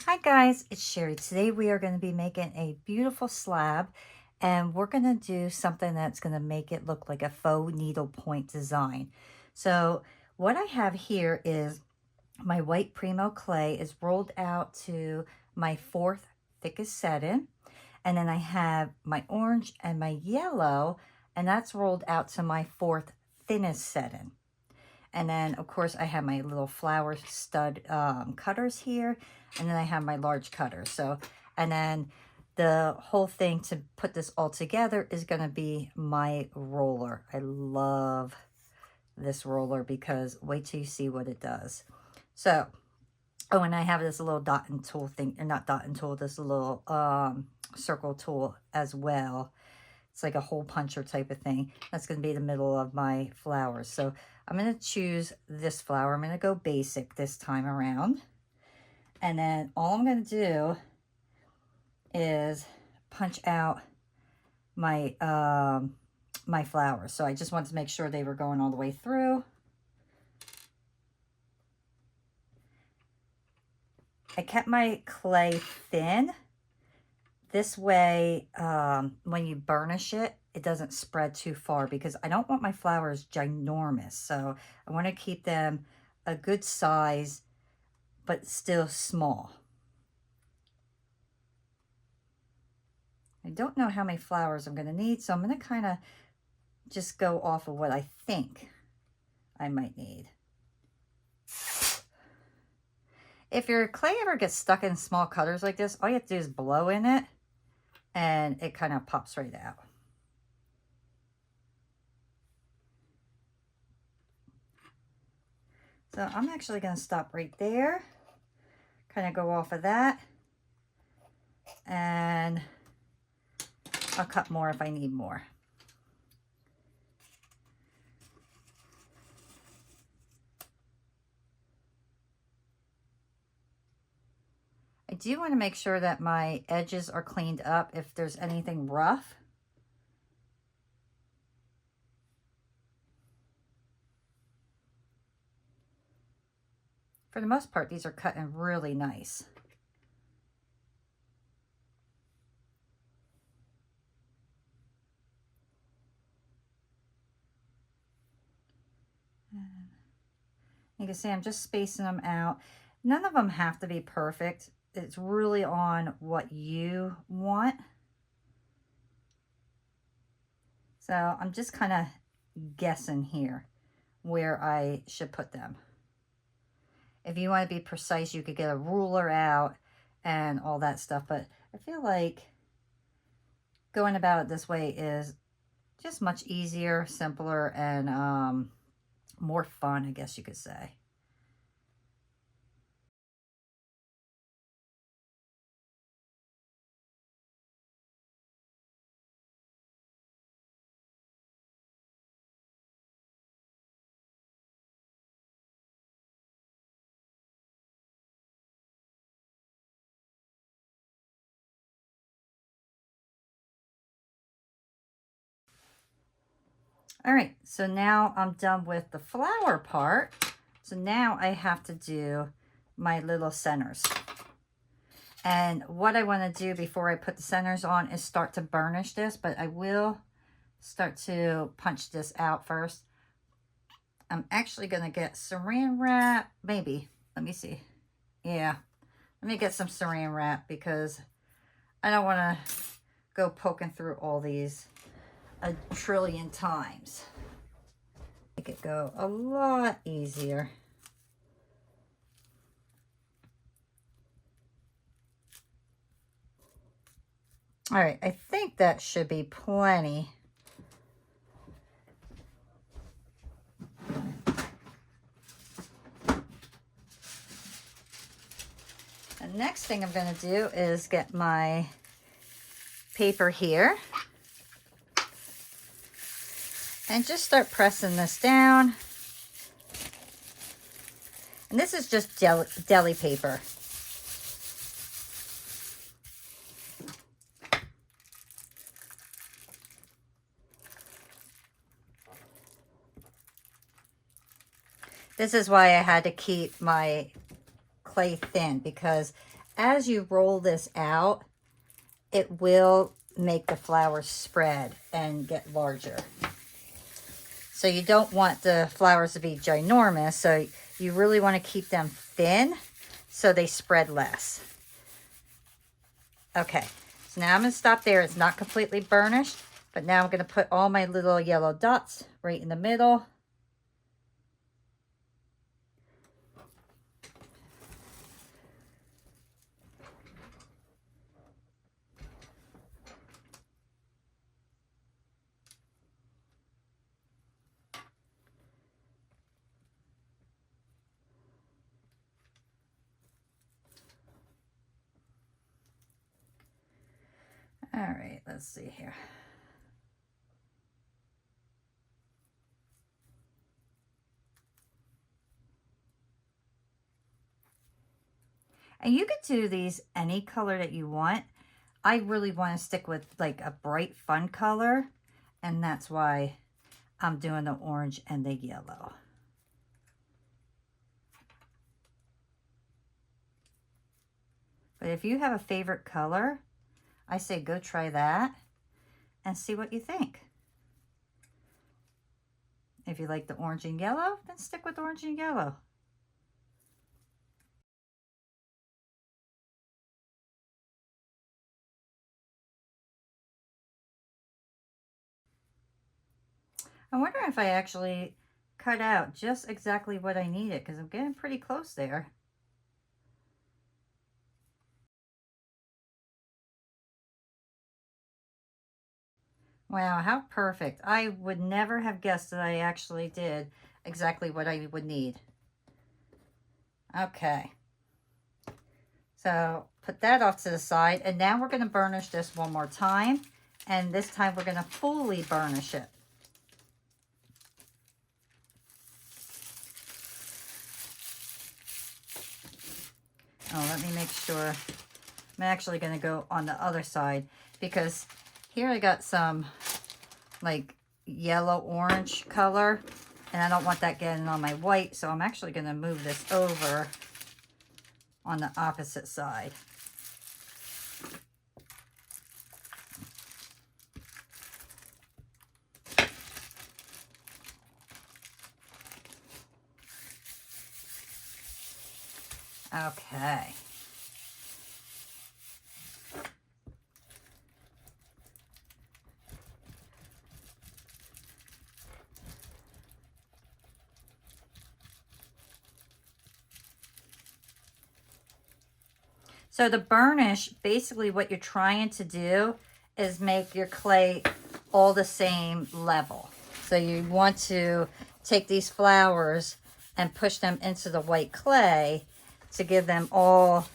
Hi guys, it's Sherry. Today we are going to be making a beautiful slab, and we're going to do something that's going to make it look like a faux needlepoint design. So what I have here is my white Primo clay is rolled out to my 4th thickest setting, and then I have my orange and my yellow, and that's rolled out to my 4th thinnest setting. And then, of course, I have my little flower stud cutters here. And then I have my large cutter. So, and then the whole thing to put this all together is going to be my roller. I love this roller because wait till you see what it does. So, oh, and I have this little dotting tool thing, or not dotting tool, this little circle tool as well. It's like a hole puncher type of thing. That's going to be the middle of my flowers. So I'm going to choose this flower. I'm going to go basic this time around. And then all I'm going to do is punch out my my flowers. So I just wanted to make sure they were going all the way through. I kept my clay thin. This way, when you burnish it, it doesn't spread too far because I don't want my flowers ginormous. So I want to keep them a good size, but still small. I don't know how many flowers I'm going to need, so I'm going to kind of just go off of what I think I might need. If your clay ever gets stuck in small cutters like this, all you have to do is blow in it, and it kind of pops right out. So I'm actually going to stop right there, kind of go off of that, and I'll cut more if I need more. I do want to make sure that my edges are cleaned up if there's anything rough. For the most part, these are cutting really nice. You can see I'm just spacing them out. None of them have to be perfect. It's really on what you want. So I'm just kind of guessing here where I should put them. If you want to be precise, you could get a ruler out and all that stuff. But I feel like going about it this way is just much easier, simpler, and more fun, I guess you could say. All right, so now I'm done with the flower part. So now I have to do my little centers. And what I want to do before I put the centers on is start to burnish this, but I will start to punch this out first. I'm actually going to get saran wrap, maybe. Let me see. Yeah, let me get some saran wrap because I don't want to go poking through all these a trillion times. Make it go a lot easier. All right, I think that should be plenty. The next thing I'm going to do is get my paper here and just start pressing this down. And this is just deli paper. This is why I had to keep my clay thin, because as you roll this out, it will make the flowers spread and get larger. So you don't want the flowers to be ginormous, so you really want to keep them thin so they spread less. Okay, so now I'm going to stop there. It's not completely burnished, but now I'm going to put all my little yellow dots right in the middle. All right, let's see here. And you could do these any color that you want. I really want to stick with like a bright, fun color, and that's why I'm doing the orange and the yellow. But if you have a favorite color, I say go try that and see what you think. If you like the orange and yellow, then stick with orange and yellow. I wonder if I actually cut out just exactly what I needed, because I'm getting pretty close there. Wow, how perfect. I would never have guessed that I actually did exactly what I would need. Okay. So put that off to the side, and now we're going to burnish this one more time, and this time we're going to fully burnish it. Oh, let me make sure. I'm actually going to go on the other side, because here I got some like yellow orange color, and I don't want that getting on my white, so I'm actually going to move this over on the opposite side. Okay. So the burnish, basically what you're trying to do is make your clay all the same level. So you want to take these flowers and push them into the white clay to give them all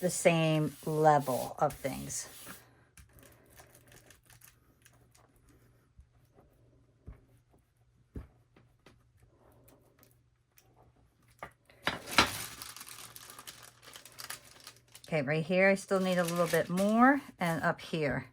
the same level of things. Okay, right here, I still need a little bit more, and up here.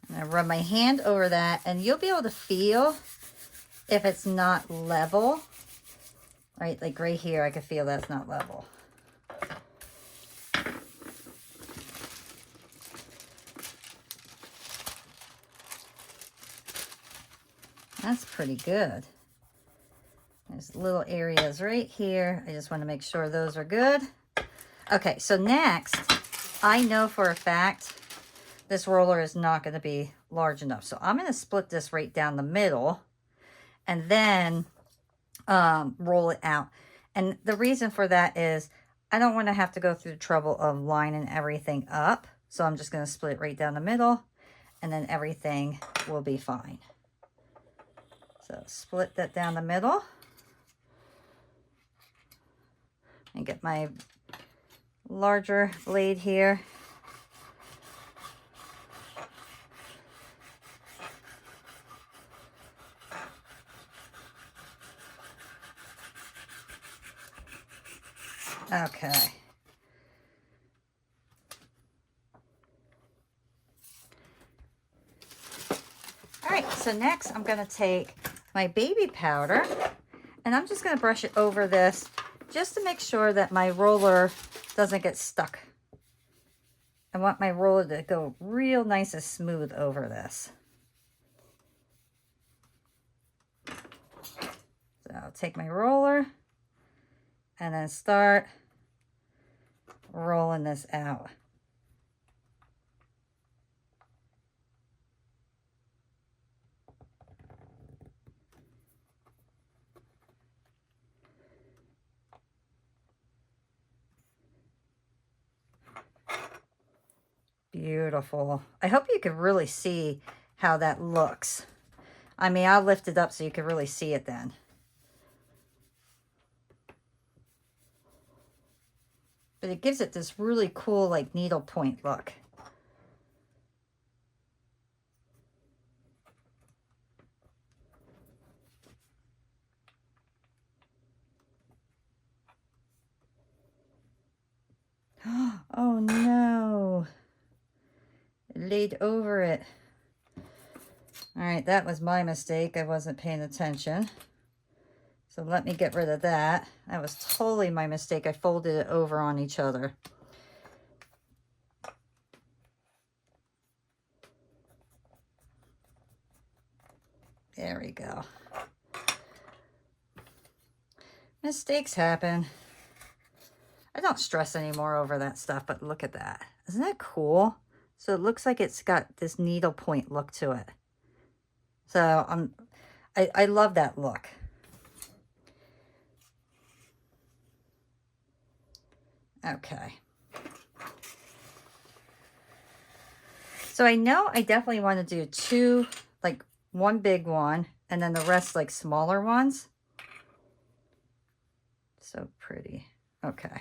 And I rub my hand over that, and you'll be able to feel if it's not level. Right, like right here, I can feel that's not level. That's pretty good. There's little areas right here. I just want to make sure those are good. Okay, so next, I know for a fact this roller is not going to be large enough. So I'm going to split this right down the middle and then roll it out. And the reason for that is I don't want to have to go through the trouble of lining everything up. So I'm just going to split it right down the middle, and then everything will be fine. So split that down the middle. And get my larger blade here. Okay. so next I'm going to take my baby powder and I'm just going to brush it over this just to make sure that my roller doesn't get stuck. I want my roller to go real nice and smooth over this. So I'll take my roller and then start rolling this out. Beautiful. I hope you can really see how that looks. I mean, I'll lift it up so you can really see it then. But it gives it this really cool, like, needlepoint look. Oh no. It laid over it. All right, that was my mistake. I wasn't paying attention. So let me get rid of that. That was totally my mistake. I folded it over on each other. There we go. Mistakes happen. I don't stress anymore over that stuff, but look at that. Isn't that cool? So it looks like it's got this needlepoint look to it. So I love that look. Okay. So I know I definitely want to do two, like one big one, and then the rest like smaller ones. So pretty. Okay.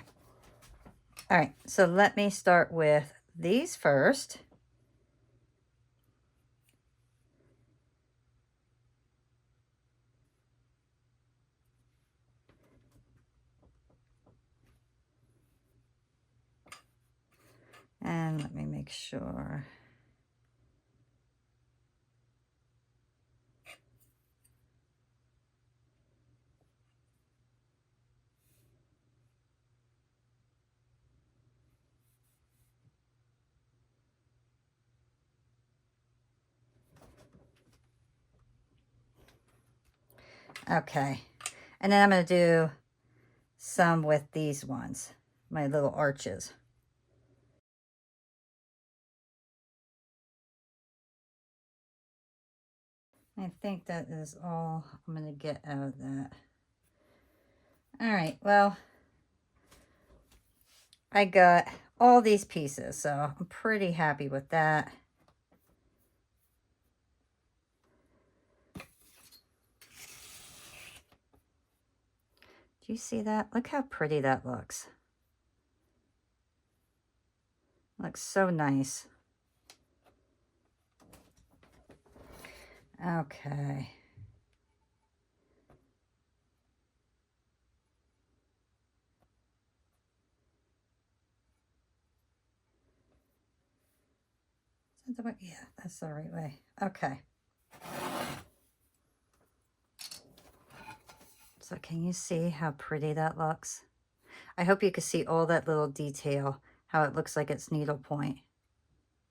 All right, so let me start with these first. And let me make sure. Okay, and then I'm going to do some with these ones, my little arches. I think that is all I'm going to get out of that. All right, well, I got all these pieces, so I'm pretty happy with that. Do you see that? Look how pretty that looks. Looks so nice. Okay. Is that the way? Yeah, that's the right way. Okay. So can you see how pretty that looks? I hope you can see all that little detail, how it looks like it's needlepoint.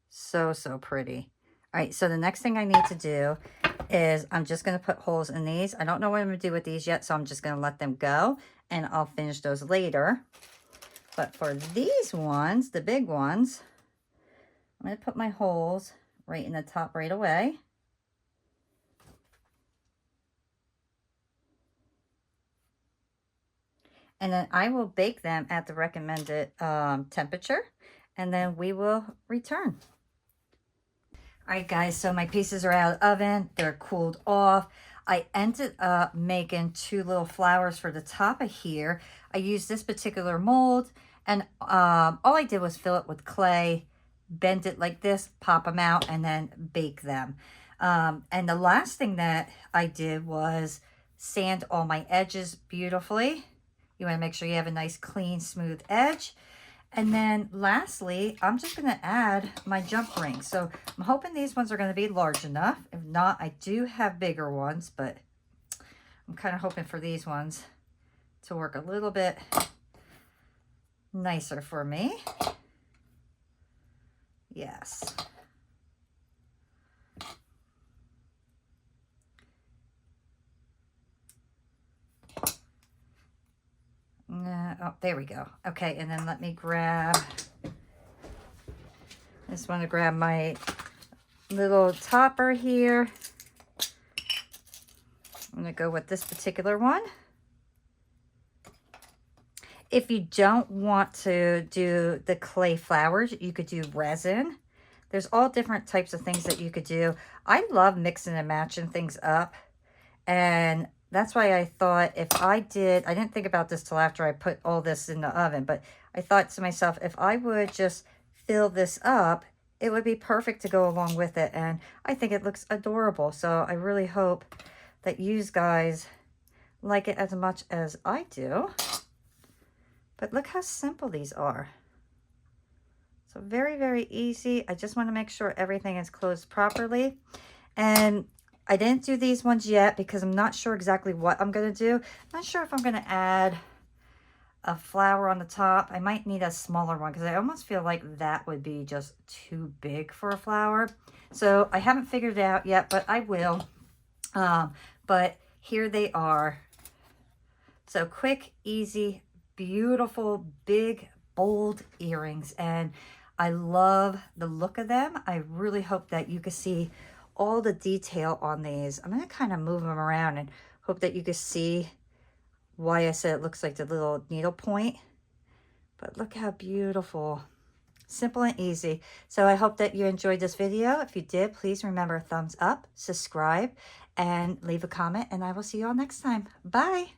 So, so pretty. All right, so the next thing I need to do is I'm just going to put holes in these. I don't know what I'm going to do with these yet, so I'm just going to let them go, and I'll finish those later. But for these ones, the big ones, I'm going to put my holes right in the top right away. And then I will bake them at the recommended temperature, and then we will return. All right, guys, so my pieces are out of the oven. They're cooled off. I ended up making two little flowers for the top of here. I used this particular mold, and all I did was fill it with clay, bend it like this, pop them out, and then bake them. And the last thing that I did was sand all my edges beautifully. You want to make sure you have a nice, clean, smooth edge. And then lastly, I'm just going to add my jump rings. So I'm hoping these ones are going to be large enough. If not, I do have bigger ones, but I'm kind of hoping for these ones to work a little bit nicer for me. Yes. Oh, there we go. Okay, and then let me grab, I just want to grab my little topper here. I'm going to go with this particular one. If you don't want to do the clay flowers, you could do resin. There's all different types of things that you could do. I love mixing and matching things up. And that's why I thought if I didn't think about this till after I put all this in the oven, but I thought to myself, if I would just fill this up, it would be perfect to go along with it. And I think it looks adorable. So I really hope that you guys like it as much as I do. But look how simple these are. So very, very easy. I just want to make sure everything is closed properly. And I didn't do these ones yet because I'm not sure exactly what I'm going to do. I'm not sure if I'm going to add a flower on the top. I might need a smaller one because I almost feel like that would be just too big for a flower. So I haven't figured it out yet, but I will. But here they are. So quick, easy, beautiful, big, bold earrings. And I love the look of them. I really hope that you can see all the detail on these. I'm going to kind of move them around and hope that you can see why I said it looks like the little needle point. But look how beautiful. Simple and easy. So I hope that you enjoyed this video. If you did, please remember thumbs up, subscribe, and leave a comment. And I will see you all next time. Bye.